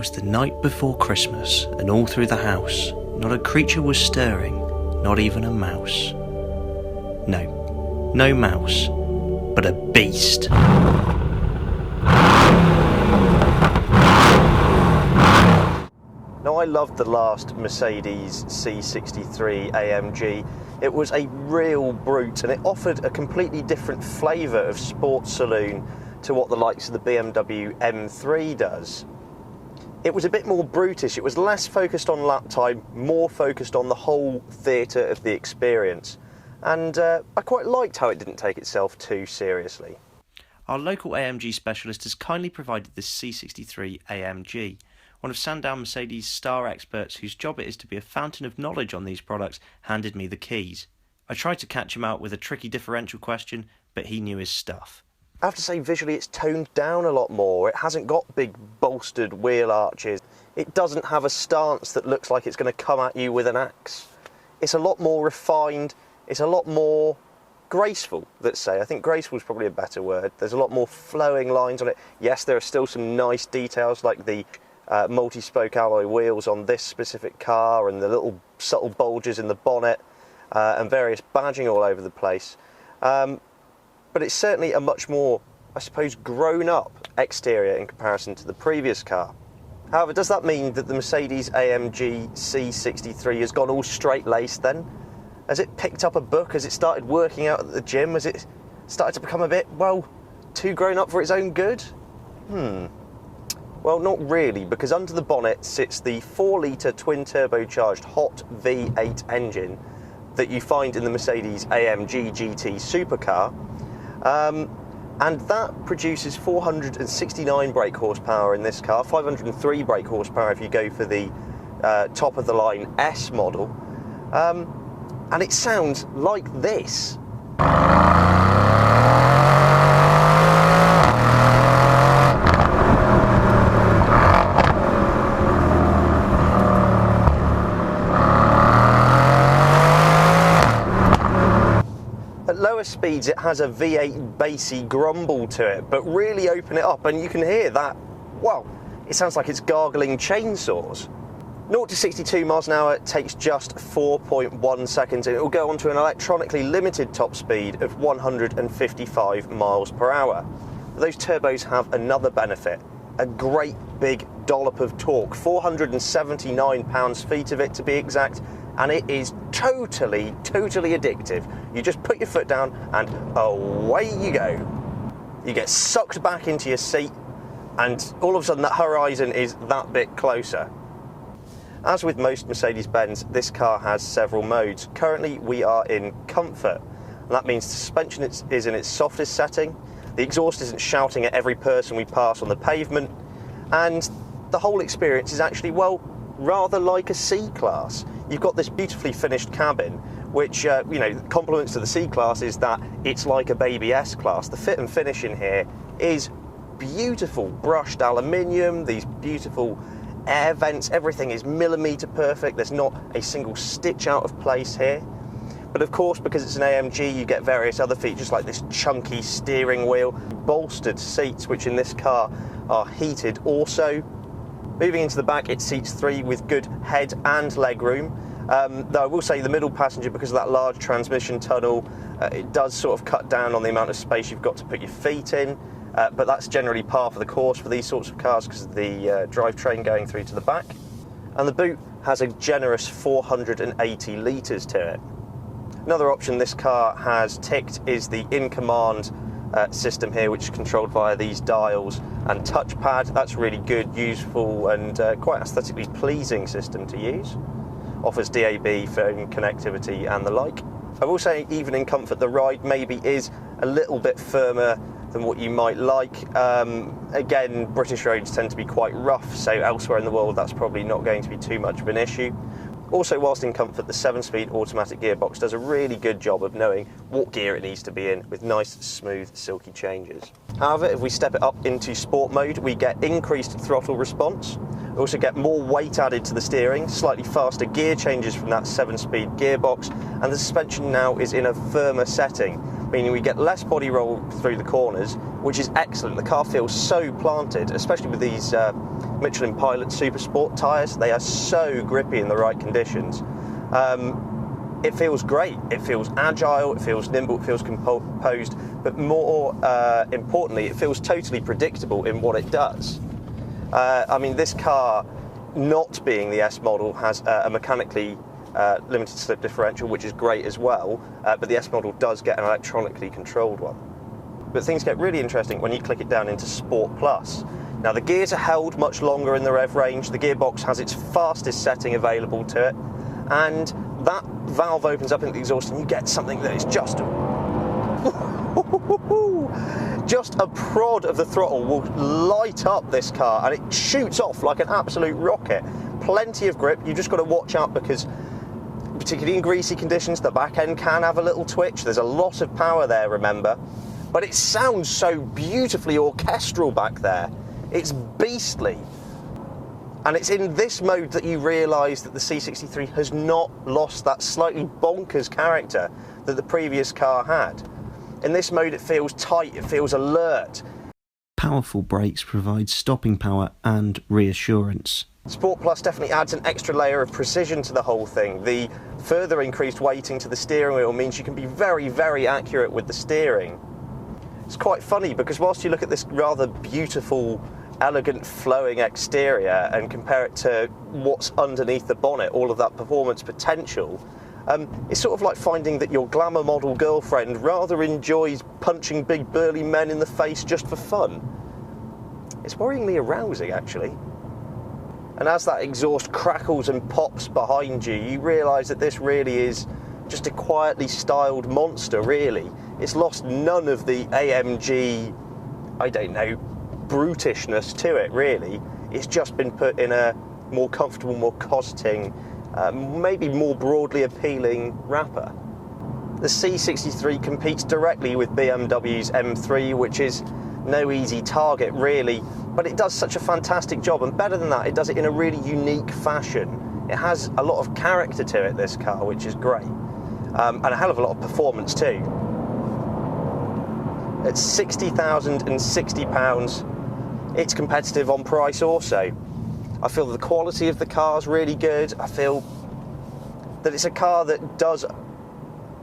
was the night before Christmas, and all through the house, not a creature was stirring, not even a mouse. No, no mouse, but a beast. Now, I loved the last Mercedes C63 AMG. It was a real brute, and it offered a completely different flavour of sports saloon to what the likes of the BMW M3 does. It was a bit more brutish. It was less focused on lap time, more focused on the whole theatre of the experience. And I quite liked how it didn't take itself too seriously. Our local AMG specialist has kindly provided this C63 AMG. One of Sandown Mercedes' star experts, whose job it is to be a fountain of knowledge on these products, handed me the keys. I tried to catch him out with a tricky differential question, but he knew his stuff. I have to say, visually it's toned down a lot more. It hasn't got big bolstered wheel arches. It doesn't have a stance that looks like it's going to come at you with an axe. It's a lot more refined. It's a lot more graceful, let's say. I think graceful is probably a better word. There's a lot more flowing lines on it. Yes, there are still some nice details like the multi-spoke alloy wheels on this specific car and the little subtle bulges in the bonnet and various badging all over the place. But it's certainly a much more, I suppose, grown-up exterior in comparison to the previous car. However, does that mean that the Mercedes-AMG C63 has gone all straight-laced then? Has it picked up a book? Has it started working out at the gym? Has it started to become a bit, well, too grown up for its own good? Well, not really, because under the bonnet sits the 4-litre twin-turbocharged hot V8 engine that you find in the Mercedes-AMG GT supercar. And that produces 469 brake horsepower in this car, 503 brake horsepower if you go for the top-of-the-line S model. And it sounds like this. At lower speeds it has a V8 bassy grumble to it, but really open it up and you can hear that, well, it sounds like it's gargling chainsaws. 0 to 62 miles an hour takes just 4.1 seconds and it will go on to an electronically limited top speed of 155 miles per hour. Those turbos have another benefit, a great big dollop of torque, 479 pounds-feet of it to be exact, and it is totally addictive. You just put your foot down and away you go. You get sucked back into your seat and all of a sudden that horizon is that bit closer. As with most Mercedes-Benz, this car has several modes. Currently we are in comfort, and that means the suspension is in its softest setting, the exhaust isn't shouting at every person we pass on the pavement, and the whole experience is actually, well, rather like a C-Class. You've got this beautifully finished cabin, which, compliments to the C-Class is that it's like a baby S-Class. The fit and finish in here is beautiful, brushed aluminium, these beautiful air vents, everything is millimetre perfect, there's not a single stitch out of place here. But of course, because it's an AMG, you get various other features like this chunky steering wheel, bolstered seats, which in this car are heated also. Moving into the back, it seats 3 with good head and legroom. Though I will say the middle passenger, because of that large transmission tunnel, it does sort of cut down on the amount of space you've got to put your feet in. But that's generally par for the course for these sorts of cars because of the drivetrain going through to the back. And the boot has a generous 480 litres to it. Another option this car has ticked is the in-command system here, which is controlled via these dials and touchpad. That's really good, useful and quite aesthetically pleasing system to use. Offers DAB, phone connectivity and the like. I will say, even in comfort, the ride maybe is a little bit firmer than what you might like. Again, British roads tend to be quite rough, so elsewhere in the world that's probably not going to be too much of an issue. Also, whilst in comfort, the 7-speed automatic gearbox does a really good job of knowing what gear it needs to be in, with nice, smooth, silky changes. However, if we step it up into sport mode, we get increased throttle response. We also get more weight added to the steering, slightly faster gear changes from that 7-speed gearbox, and the suspension now is in a firmer setting, meaning we get less body roll through the corners, which is excellent. The car feels so planted, especially with these Michelin Pilot Super Sport tyres. They are so grippy in the right conditions. It feels great. It feels agile, it feels nimble, it feels composed, but more importantly, it feels totally predictable in what it does. I mean, this car, not being the S model, has a mechanically limited slip differential, which is great as well, but the S model does get an electronically controlled one. But things get really interesting when you click it down into Sport Plus. Now, the gears are held much longer in the rev range, the gearbox has its fastest setting available to it, and that valve opens up into the exhaust and you get something that is just a prod of the throttle will light up this car, and it shoots off like an absolute rocket. Plenty of grip. You've just got to watch out because, particularly in greasy conditions, the back end can have a little twitch. There's a lot of power there, remember, but it sounds so beautifully orchestral back there. It's beastly. And it's in this mode that you realise that the C63 has not lost that slightly bonkers character that the previous car had. In this mode it feels tight, it feels alert. Powerful brakes provide stopping power and reassurance. Sport Plus definitely adds an extra layer of precision to the whole thing. The further increased weighting to the steering wheel means you can be very, very accurate with the steering. It's quite funny because whilst you look at this rather beautiful, elegant, flowing exterior and compare it to what's underneath the bonnet, all of that performance potential, it's sort of like finding that your glamour model girlfriend rather enjoys punching big burly men in the face just for fun. It's worryingly arousing, actually. And as that exhaust crackles and pops behind you, you realise that this really is just a quietly styled monster, really. It's lost none of the AMG, I don't know, brutishness to it, really. It's just been put in a more comfortable, more cosseting, maybe more broadly appealing wrapper. The C63 competes directly with BMW's M3, which is no easy target, really, but it does such a fantastic job, and better than that, it does it in a really unique fashion. It has a lot of character to it, this car, which is great, and a hell of a lot of performance too. At £60,060, it's competitive on price also. I feel that the quality of the car is really good. I feel that it's a car that does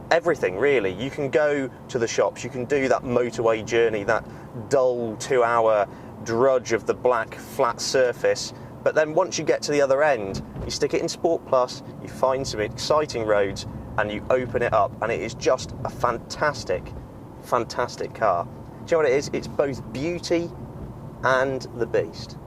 everything, really. You can go to the shops, you can do that motorway journey, that dull 2-hour drudge of the black flat surface, but then once you get to the other end, you stick it in Sport Plus, you find some exciting roads, and you open it up, and it is just a fantastic, fantastic car. Do you know what it is? It's both beauty and the beast.